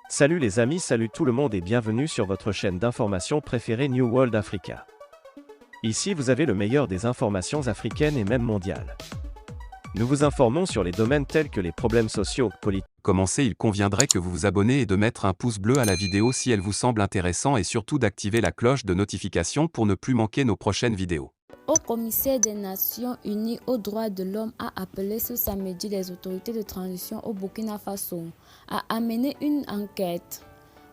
Salut les amis, salut tout le monde et bienvenue sur votre chaîne d'information préférée New World Africa. Ici vous avez le meilleur des informations africaines et même mondiales. Nous vous informons sur les domaines tels que les problèmes sociaux, politiques. Commencez, il conviendrait que vous vous abonnez et de mettre un pouce bleu à la vidéo si elle vous semble intéressante et surtout d'activer la cloche de notification pour ne plus manquer nos prochaines vidéos. Haut commissaire des Nations Unies aux droits de l'homme a appelé ce samedi les autorités de transition au Burkina Faso à amener une enquête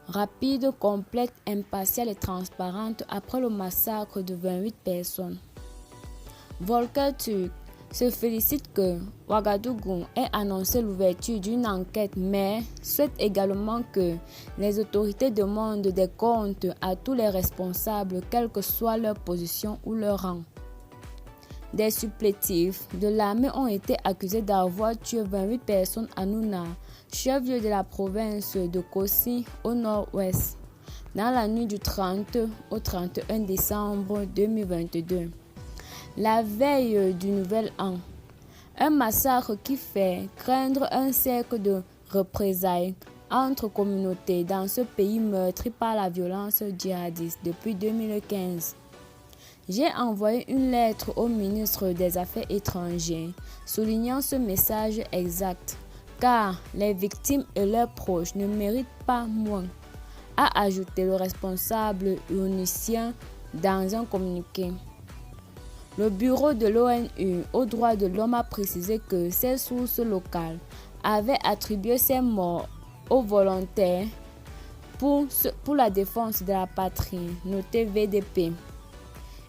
rapide, complète, impartiale et transparente après le massacre de 28 personnes. Volker Turk se félicite que Ouagadougou ait annoncé l'ouverture d'une enquête, mais souhaite également que les autorités demandent des comptes à tous les responsables, quelle que soit leur position ou leur rang. Des supplétifs de l'armée ont été accusés d'avoir tué 28 personnes à Nouna, chef-lieu de la province de Kossi au nord-ouest, dans la nuit du 30 au 31 décembre 2022. La veille du Nouvel An, un massacre qui fait craindre un cercle de représailles entre communautés dans ce pays meurtri par la violence djihadiste depuis 2015. J'ai envoyé une lettre au ministre des Affaires étrangères soulignant ce message exact, car les victimes et leurs proches ne méritent pas moins, a ajouté le responsable onusien dans un communiqué. Le bureau de l'ONU aux droits de l'homme a précisé que ses sources locales avaient attribué ces morts aux volontaires pour la défense de la patrie, noté VDP,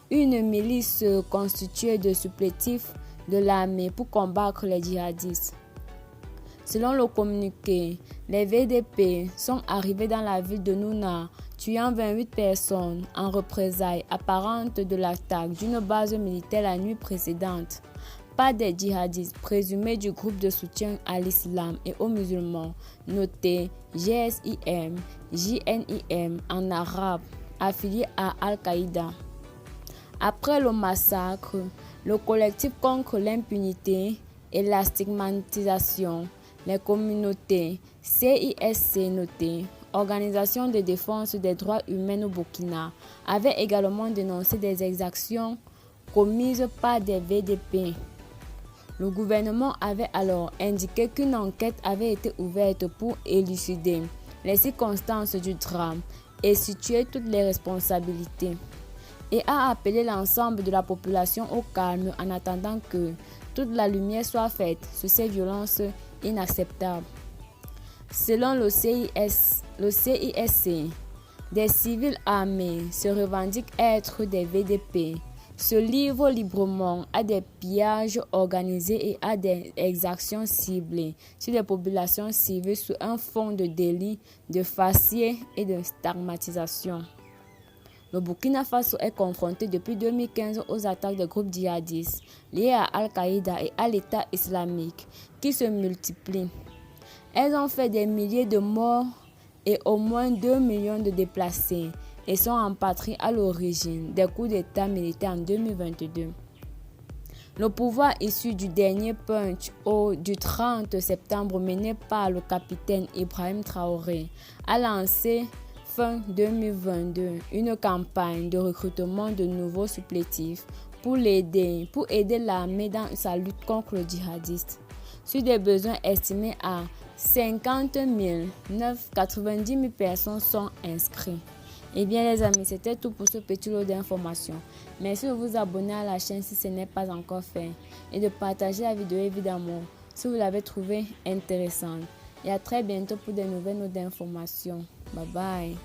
une milice constituée de supplétifs de l'armée pour combattre les djihadistes. Selon le communiqué, les VDP sont arrivés dans la ville de Nouna, tuant 28 personnes en représailles apparentes de l'attaque d'une base militaire la nuit précédente par des djihadistes présumés du groupe de soutien à l'islam et aux musulmans, noté GSIM, JNIM en arabe, affilié à Al-Qaïda. Après le massacre, le collectif contre l'impunité et la stigmatisation, les communautés CISC notées, Organisation de défense des droits humains au Burkina, avait également dénoncé des exactions commises par des VDP. Le gouvernement avait alors indiqué qu'une enquête avait été ouverte pour élucider les circonstances du drame et situer toutes les responsabilités, et a appelé l'ensemble de la population au calme en attendant que toute la lumière soit faite sur ces violences inacceptables. Selon le CISC, des civils armés se revendiquent être des VDP, se livrent librement à des pillages organisés et à des exactions ciblées sur les populations civiles sous un fond de délit, de faciès et de stigmatisation. Le Burkina Faso est confronté depuis 2015 aux attaques de groupes djihadistes liés à Al-Qaïda et à l'État islamique qui se multiplient. Elles ont fait des milliers de morts et au moins 2 millions de déplacés et sont en patrie à l'origine des coups d'État militaires en 2022. Le pouvoir issu du dernier putsch du 30 septembre mené par le capitaine Ibrahim Traoré a lancé fin 2022 une campagne de recrutement de nouveaux supplétifs pour aider l'armée dans sa lutte contre le djihadiste. Sur des besoins estimés à 50 90 000 personnes sont inscrites. Eh bien les amis, c'était tout pour ce petit lot d'informations. Merci de vous abonner à la chaîne si ce n'est pas encore fait et de partager la vidéo évidemment si vous l'avez trouvée intéressante. Et à très bientôt pour de nouvelles notes d'informations. Bye bye.